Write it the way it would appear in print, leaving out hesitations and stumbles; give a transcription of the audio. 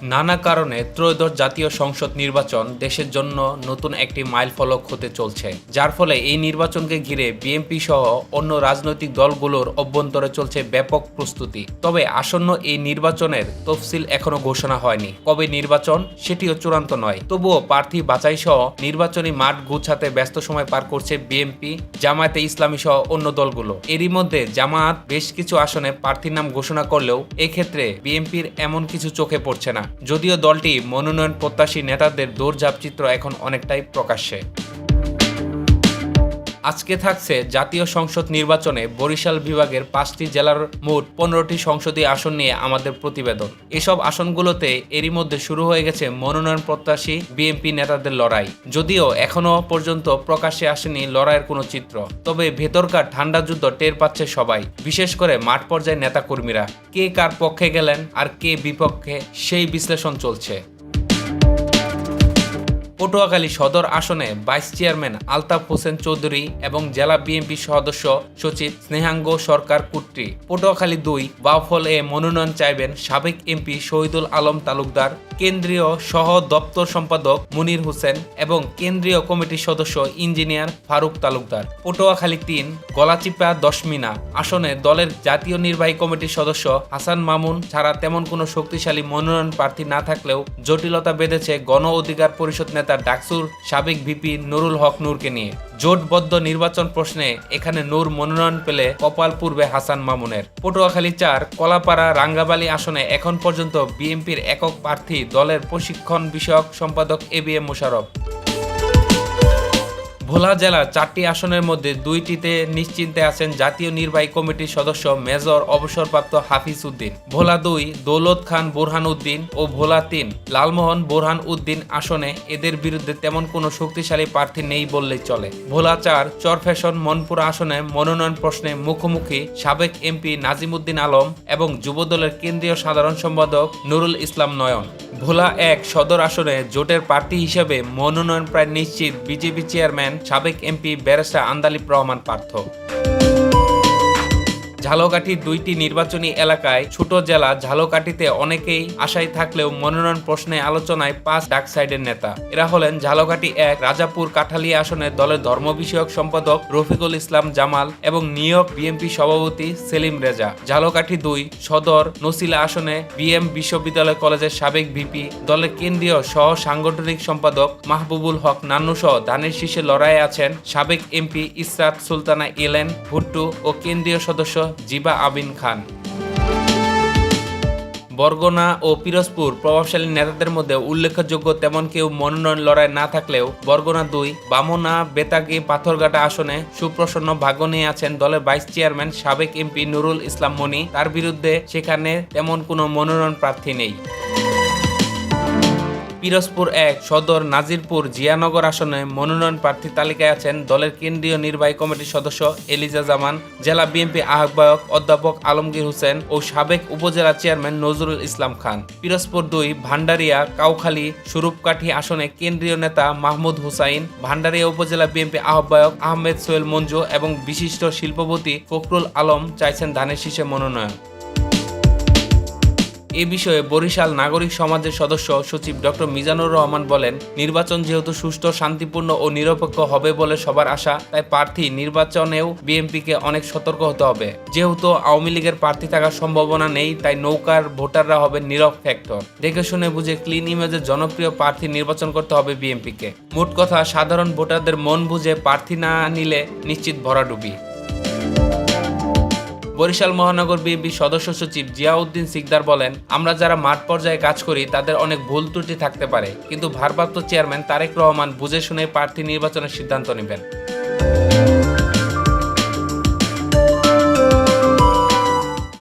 নানা কারণে ত্রয়োদশ জাতীয় সংসদ নির্বাচন দেশের জন্য নতুন একটি মাইলফলক হতে চলছে, যার ফলে এই নির্বাচনকে ঘিরে বিএনপি সহ অন্য রাজনৈতিক দলগুলোর অভ্যন্তরে চলছে ব্যাপক প্রস্তুতি। তবে আসন্ন এই নির্বাচনের তফসিল এখনো ঘোষণা হয়নি। কবে নির্বাচন সেটিও চূড়ান্ত নয়। তবুও প্রার্থী বাছাই সহ নির্বাচনী মাঠ গুছাতে ব্যস্ত সময় পার করছে বিএনপি, জামায়াতে ইসলামী সহ অন্য দলগুলো। এরই মধ্যে জামায়াত বেশ কিছু আসনে প্রার্থীর নাম ঘোষণা করলেও এক্ষেত্রে বিএনপির এমন কিছু চোখে পড়ছে না, যদিও দলটি মনোনয়ন প্রত্যাশী নেতাদের দৌড়ঝাঁপ চিত্র এখন অনেকটাই প্রকাশ্যে। আজকে থাকছে জাতীয় সংসদ নির্বাচনে বরিশাল বিভাগের 5টি জেলার মোট 15টি সংসদীয় আসন নিয়ে আমাদের প্রতিবেদন। এসব আসনগুলোতে এরই মধ্যে শুরু হয়ে গেছে মনোনয়ন প্রত্যাশী বিএনপি নেতাদের লড়াই। যদিও এখনো পর্যন্ত প্রকাশ্যে আসেনি লড়াইয়ের কোনো চিত্র, তবে ভেতরকার ঠান্ডা যুদ্ধ টের পাচ্ছে সবাই, বিশেষ করে মাঠ পর্যায়ে নেতাকর্মীরা। কে কার পক্ষে গেলেন আর কে বিপক্ষে, সেই বিশ্লেষণ চলছে। পটুয়াখালী সদর আসনে ভাইস চেয়ারম্যান আলতাফ হোসেন চৌধুরী এবং জেলা বিএনপি সদস্য সচিব স্নেহাঙ্গ সরকার কুট্টি। পটুয়াখালী 2 বাউফল এ মনোনয়ন চাইবেন সাবেক এমপি শহীদুল আলম তালুকদার, কেন্দ্রীয় সহ দপ্তর সম্পাদক মুনির হোসেন এবং কেন্দ্রীয় কমিটির সদস্য ইঞ্জিনিয়ার ফারুক তালুকদার। পটুয়াখালী 3 গলাচিপা দশমিনা আসনে দলের জাতীয় নির্বাহী কমিটির সদস্য হাসান মামুন ছাড়া তেমন কোনো শক্তিশালী মনোনয়ন প্রার্থী না থাকলেও জটিলতা বেঁধেছে গণ অধিকার পরিষদ নেতা ডাকসুর সাবেক ভিপি নুরুল হক নূরকে নিয়ে। জোটবদ্ধ নির্বাচন প্রশ্নে এখানে নূর মনোনয়ন পেলে কপাল পূর্বে হাসান মামুনের। পটুয়াখালী 4 কলাপাড়া রাঙ্গাবালী আসনে এখন পর্যন্ত বিএনপির একক প্রার্থী দলের প্রশিক্ষণ বিষয়ক সম্পাদক এবিএম মোশাররফ। ভোলা জেলার 4টি আসনের মধ্যে 2টিতে নিশ্চিন্তে আছেন জাতীয় নির্বাহী কমিটির সদস্য মেজর অবসরপ্রাপ্ত হাফিজ উদ্দিন। ভোলা 2 দৌলত খান বোরহান উদ্দিন ও ভোলা 3 লালমোহন বোরহান উদ্দিন আসনে এদের বিরুদ্ধে তেমন কোনো শক্তিশালী প্রার্থী নেই বললেই চলে। ভোলা 4 চরফ্যাশন মনপুরা আসনে মনোনয়ন প্রশ্নে মুখোমুখি সাবেক এমপি নাজিম উদ্দিন আলম এবং যুবদলের কেন্দ্রীয় সাধারণ সম্পাদক নুরুল ইসলাম নয়ন। ভোলা 1 সদর আসনে জোটের প্রার্থী হিসেবে মনোনয়ন প্রায় নিশ্চিত বিজেপি চেয়ারম্যান সাবেক এমপি ব্যারিস্টার আন্দালিব রহমান পার্থ। ঝালকাঠি 2টি নির্বাচনী এলাকায় ছোট জেলা ঝালকাঠিতে অনেকেই আশায় থাকলেও মনোনয়ন প্রশ্নে আলোচনায় 5 ডাক সাইডের নেতা। এরা হলেন ঝালকাঠি 1 রাজাপুর কাঠালিয়া আসনের দলের ধর্ম বিষয়ক সম্পাদক রফিকুল ইসলাম জামাল এবং নিয়োগ বিএনপি সভাপতি সেলিম রেজা। ঝালকাঠি 2 সদর নসিলা আসনে বিএম বিশ্ববিদ্যালয় কলেজের সাবেক ভিপি, দলের কেন্দ্রীয় সহ সাংগঠনিক সম্পাদক মাহবুবুল হক নান্নু সহ ধানের শীষে লড়াইয়ে আছেন সাবেক এমপি ইসরাত সুলতানা এলেন ভুট্টু ও কেন্দ্রীয় সদস্য জিবা আবিন খান। বরগুনা ও পিরোজপুর প্রভাবশালী নেতাদের মধ্যে উল্লেখযোগ্য তেমন কেউ মনোনয়ন লড়াই না থাকলেও বরগুনা 2 বামনা বেতাগী পাথরঘাটা আসনে সুপ্রসন্ন ভাগ্য নিয়ে আছেন দলের ভাইস চেয়ারম্যান সাবেক এমপি নুরুল ইসলাম মনি। তার বিরুদ্ধে সেখানে তেমন কোনো মনোনয়ন প্রার্থী নেই। পিরোজপুর 1 সদর নাজিরপুর জিয়ানগর আসনে মনোনয়ন প্রার্থী তালিকায় আছেন দলের কেন্দ্রীয় নির্বাহী কমিটির সদস্য এলিজা জামান, জেলা বিএনপি আহ্বায়ক অধ্যাপক আলমগীর হোসেন ও সাবেক উপজেলা চেয়ারম্যান নজরুল ইসলাম খান। পিরোজপুর 2 ভান্ডারিয়া কাউখালী স্বরূপকাঠি আসনে কেন্দ্রীয় নেতা মাহমুদ হুসাইন, ভান্ডারিয়া উপজেলা বিএনপি আহ্বায়ক আহমেদ সোহেল মঞ্জু এবং বিশিষ্ট শিল্পপতি ফখরুল আলম চাইছেন ধানের শীষে মনোনয়ন। এ বিষয়ে বরিশাল নাগরিক সমাজের সদস্য সচিব ডক্টর মিজানুর রহমান বলেন, নির্বাচন যেহেতু সুষ্ঠু, শান্তিপূর্ণ ও নিরপেক্ষ হবে বলে সবার আশা, তাই প্রার্থী নির্বাচনেও বিএনপিকে অনেক সতর্ক হতে হবে। যেহেতু আওয়ামী লীগের প্রার্থী থাকার সম্ভাবনা নেই, তাই নৌকার ভোটাররা হবে নীরব ফ্যাক্টর। দেখে শুনে বুঝে ক্লিন ইমেজের জনপ্রিয় প্রার্থী নির্বাচন করতে হবে বিএনপিকে। মোট কথা, সাধারণ ভোটারদের মন বুঝে প্রার্থী না নিলে নিশ্চিত ভরাডুবি। বরিশাল মহানগর বিএনপি সদস্য সচিব জিয়াউদ্দিন সিকদার বলেন, আমরা যারা মাঠ পর্যায়ে কাজ করি তাদের অনেক ভুল ত্রুটি থাকতে পারে, কিন্তু ভারপ্রাপ্ত চেয়ারম্যান তারেক রহমান বুঝে শুনে প্রার্থী নির্বাচনের সিদ্ধান্ত নেবেন।